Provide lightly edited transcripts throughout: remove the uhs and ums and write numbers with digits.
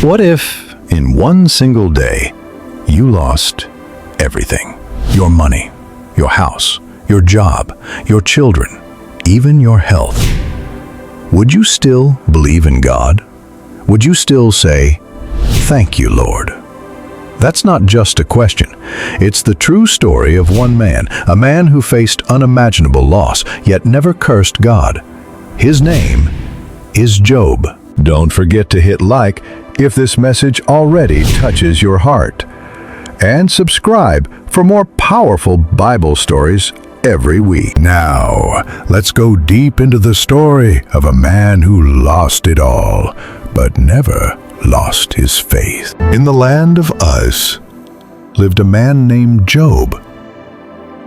What if, in one single day, you lost everything? Your money, your house, your job, your children, even your health. Would you still believe in God? Would you still say, "Thank you, Lord"? That's not just a question. It's the true story of one man, a man who faced unimaginable loss, yet never cursed God. His name is Job. Don't forget to hit like if this message already touches your heart. And subscribe for more powerful Bible stories every week. Now, let's go deep into the story of a man who lost it all, but never lost his faith. In the land of Uz lived a man named Job.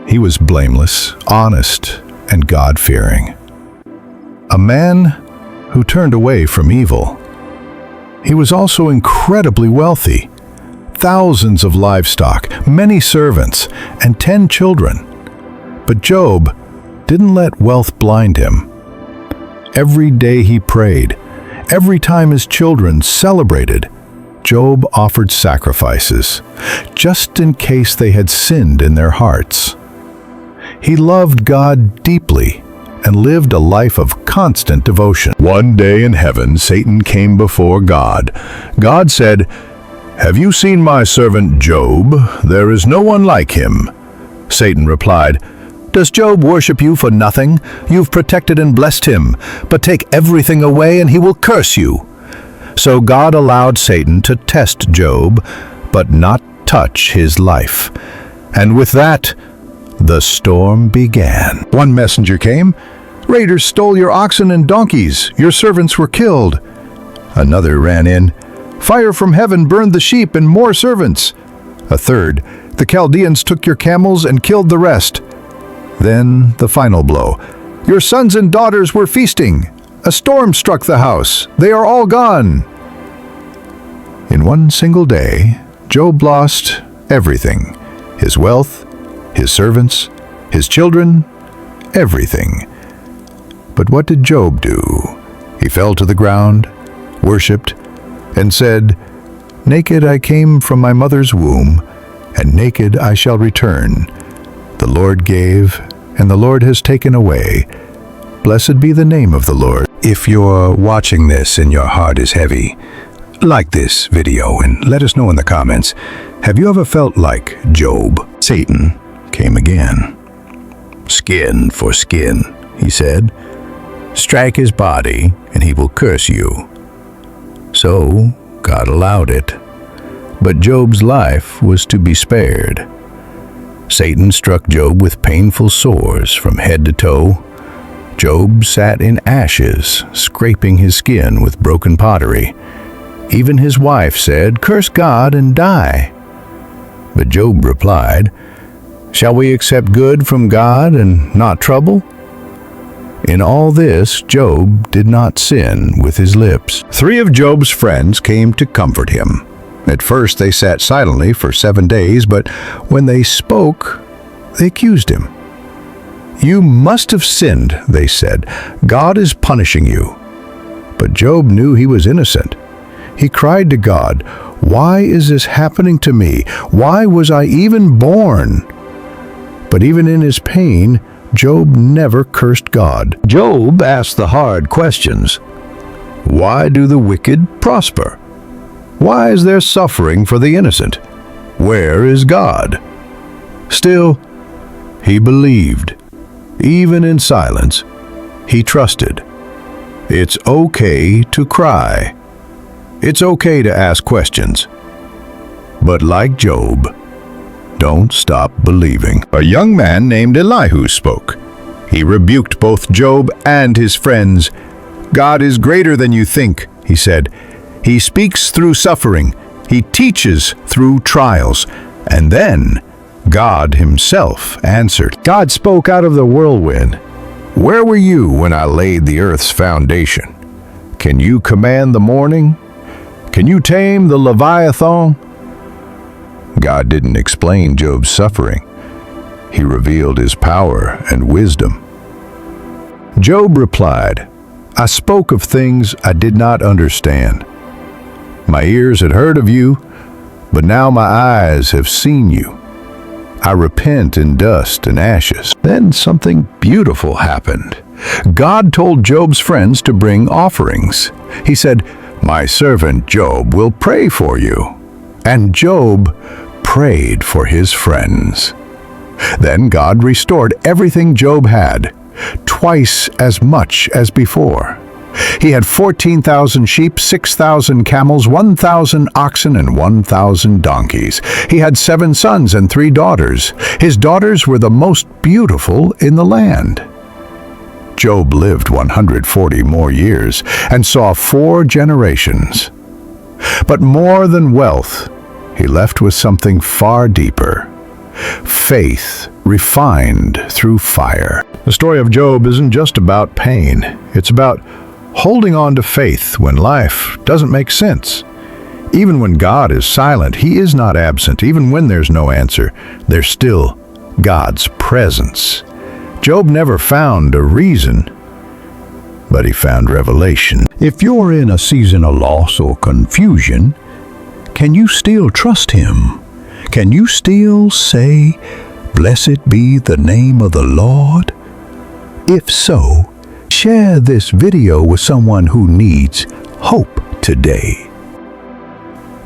He was blameless, honest, and God-fearing. A man who turned away from evil. He was also incredibly wealthy. Thousands of livestock, many servants, and 10 children. But Job didn't let wealth blind him. Every day he prayed. Every time his children celebrated, Job offered sacrifices, just in case they had sinned in their hearts. He loved God deeply and lived a life of constant devotion. One day in heaven, Satan came before God. God said, "Have you seen my servant Job? There is no one like him." Satan replied, "Does Job worship you for nothing? You've protected and blessed him, but take everything away and he will curse you." So God allowed Satan to test Job, but not touch his life. And with that, the storm began. One messenger came. "Raiders stole your oxen and donkeys. Your servants were killed." Another ran in. "Fire from heaven burned the sheep and more servants." A third, "The Chaldeans took your camels and killed the rest." Then the final blow. "Your sons and daughters were feasting. A storm struck the house. They are all gone." In one single day, Job lost everything. His wealth, his servants, his children, everything. But what did Job do? He fell to the ground, worshipped, and said, "Naked I came from my mother's womb, and naked I shall return. The Lord gave, and the Lord has taken away. Blessed be the name of the Lord." If you're watching this and your heart is heavy, like this video and let us know in the comments. Have you ever felt like Job? Satan came again. "Skin for skin," he said. "Strike his body, and he will curse you." So God allowed it. But Job's life was to be spared. Satan struck Job with painful sores from head to toe. Job sat in ashes, scraping his skin with broken pottery. Even his wife said, "Curse God and die." But Job replied, "Shall we accept good from God and not trouble?" In all this, Job did not sin with his lips. 3 of Job's friends came to comfort him. At first they sat silently for 7 days, but when they spoke, they accused him. "You must have sinned," they said. "God is punishing you." But Job knew he was innocent. He cried to God, "Why is this happening to me? Why was I even born?" But even in his pain, Job never cursed God. Job asked the hard questions. Why do the wicked prosper? Why is there suffering for the innocent? Where is God? Still, he believed. Even in silence, he trusted. It's okay to cry. It's okay to ask questions. But like Job, don't stop believing. A young man named Elihu spoke. He rebuked both Job and his friends. "God is greater than you think," he said. "He speaks through suffering. He teaches through trials." And then God himself answered. God spoke out of the whirlwind. "Where were you when I laid the earth's foundation? Can you command the morning? Can you tame the Leviathan?" God didn't explain Job's suffering. He revealed his power and wisdom. Job replied, "I spoke of things I did not understand. My ears had heard of you, but now my eyes have seen you. I repent in dust and ashes." Then something beautiful happened. God told Job's friends to bring offerings. He said, "My servant Job will pray for you." And Job prayed for his friends. Then God restored everything Job had, twice as much as before. He had 14,000 sheep, 6,000 camels, 1,000 oxen, and 1,000 donkeys. He had 7 sons and 3 daughters. His daughters were the most beautiful in the land. Job lived 140 more years and saw 4 generations. But more than wealth, he left with something far deeper: faith refined through fire. The story of Job isn't just about pain. It's about holding on to faith when life doesn't make sense. Even when God is silent, He is not absent. Even when there's no answer, there's still God's presence. Job never found a reason, but he found revelation. If you're in a season of loss or confusion, can you still trust Him? Can you still say, "Blessed be the name of the Lord"? If so, share this video with someone who needs hope today.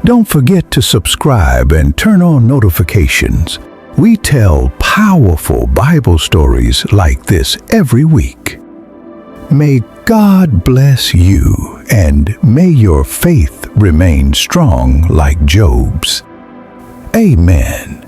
Don't forget to subscribe and turn on notifications. We tell powerful Bible stories like this every week. May God bless you, and may your faith remain strong like Job's. Amen.